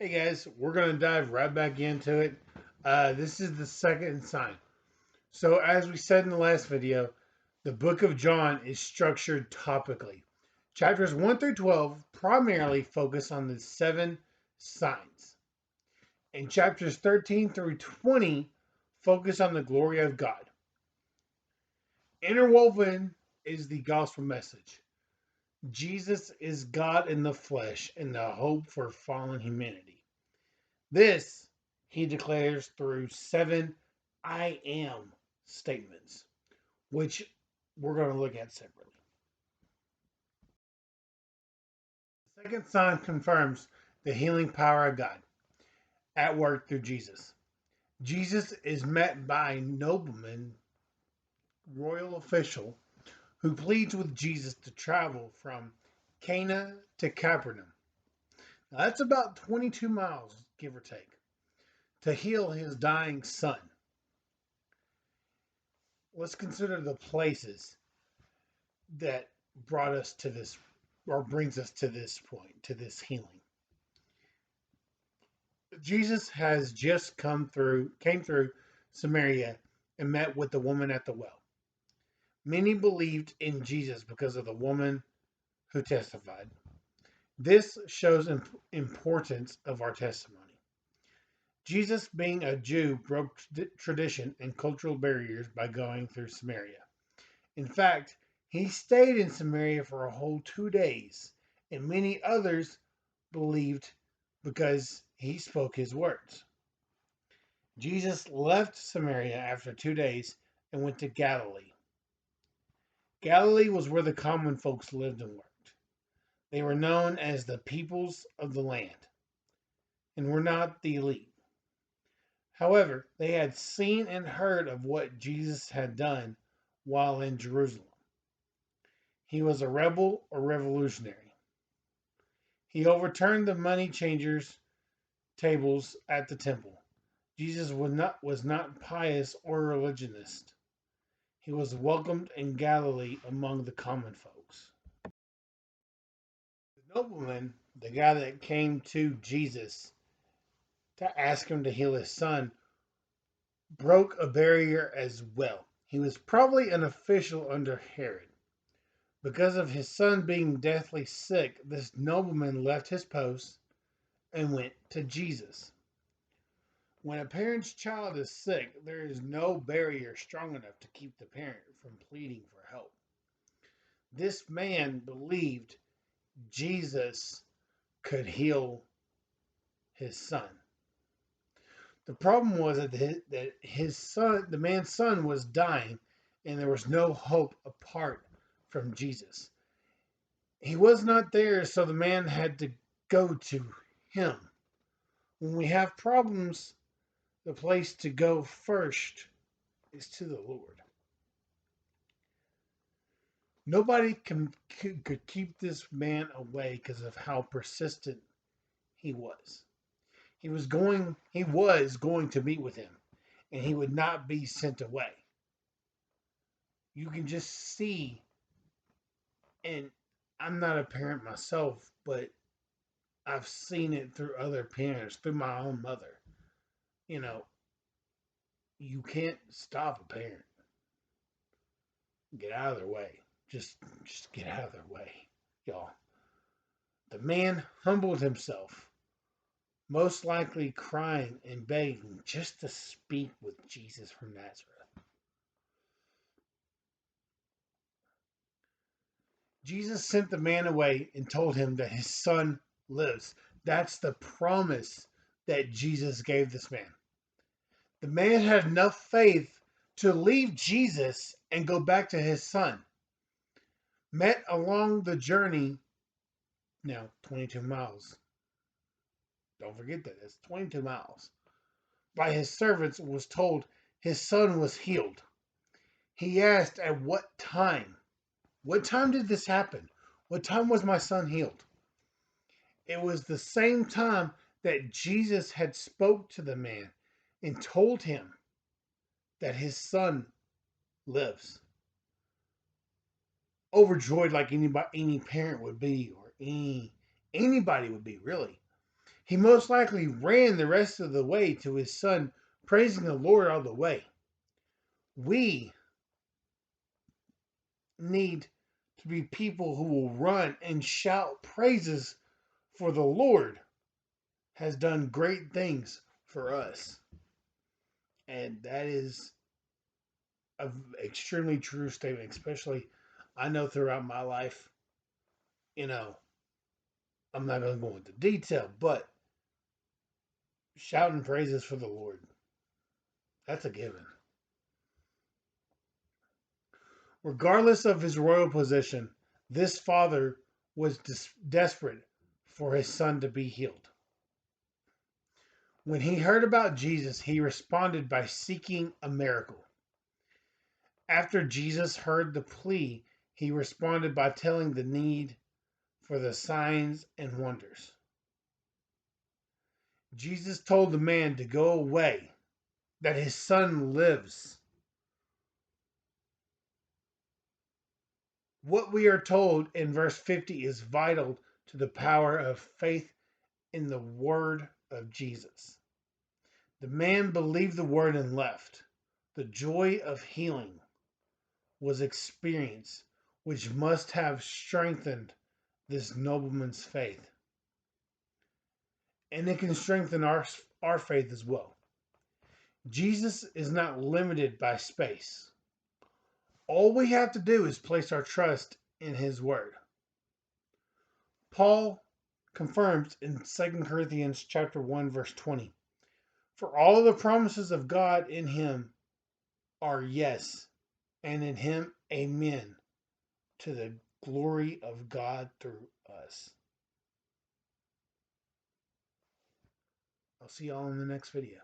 Hey guys, we're going to dive right back into it. This is the second sign. So, as we said in the last video, the book of John is structured topically. Chapters 1 through 12 primarily focus on the seven signs, and chapters 13 through 20 focus on the glory of God. Interwoven is the gospel message. Jesus is God in the flesh and the hope for fallen humanity. This he declares through seven I am statements, which we're going to look at separately. The second sign confirms the healing power of God at work through Jesus. Jesus is met by a nobleman, royal official, who pleads with Jesus to travel from Cana to Capernaum. Now, that's about 22 miles, give or take, to heal his dying son. Let's consider the places that brought us to this or brings us to this point, to this healing. Jesus has just came through Samaria and met with the woman at the well. Many believed in Jesus because of the woman who testified. This shows importance of our testimony. Jesus, being a Jew, broke tradition and cultural barriers by going through Samaria. In fact, he stayed in Samaria for a whole 2 days, and many others believed because he spoke his words. Jesus left Samaria after 2 days and went to Galilee. Galilee was where the common folks lived and worked. They were known as the peoples of the land and were not the elite. However, they had seen and heard of what Jesus had done while in Jerusalem. He was a rebel or revolutionary. He overturned the money changers' tables at the temple. Jesus was not pious or religionist. He was welcomed in Galilee among the common folks. The nobleman, the guy that came to Jesus to ask him to heal his son, broke a barrier as well. He was probably an official under Herod. Because of his son being deathly sick, this nobleman left his post and went to Jesus. When a parent's child is sick, there is no barrier strong enough to keep the parent from pleading for help. This man believed Jesus could heal his son. The problem was that his son, the man's son, was dying, and there was no hope apart from Jesus. He was not there, so the man had to go to him. When we have problems, the place to go first is to the Lord. Nobody could keep this man away because of how persistent he was. He was going to meet with him, and he would not be sent away. You can just see, and I'm not a parent myself, but I've seen it through other parents, through my own mother. You know, you can't stop a parent. Get out of their way. Just get out of their way, y'all. The man humbled himself, most likely crying and begging just to speak with Jesus from Nazareth. Jesus sent the man away and told him that his son lives. That's the promise that Jesus gave this man. The man had enough faith to leave Jesus and go back to his son. Met along the journey, now 22 miles. Don't forget that, it's 22 miles. By his servants, was told his son was healed. He asked, at what time? What time did this happen? What time was my son healed? It was the same time that Jesus had spoke to the man and told him that his son lives. Overjoyed like any parent would be, or anybody would be, really. He most likely ran the rest of the way to his son, praising the Lord all the way. We need to be people who will run and shout praises, for the Lord has done great things for us. And that is an extremely true statement, especially I know throughout my life, you know, I'm not going to go into detail, but shouting praises for the Lord, that's a given. Regardless of his royal position, this father was desperate for his son to be healed. When he heard about Jesus, he responded by seeking a miracle. After Jesus heard the plea, he responded by telling the need for the signs and wonders. Jesus told the man to go away, that his son lives. What we are told in verse 50 is vital to the power of faith in the word of Jesus. The man believed the word and left. The joy of healing was experienced, which must have strengthened this nobleman's faith. And it can strengthen our faith as well. Jesus is not limited by space. All we have to do is place our trust in his word. Paul confirms in 2 Corinthians chapter 1 verse 20. For all of the promises of God in him are yes, and in him amen, to the glory of God through us. I'll see y'all in the next video.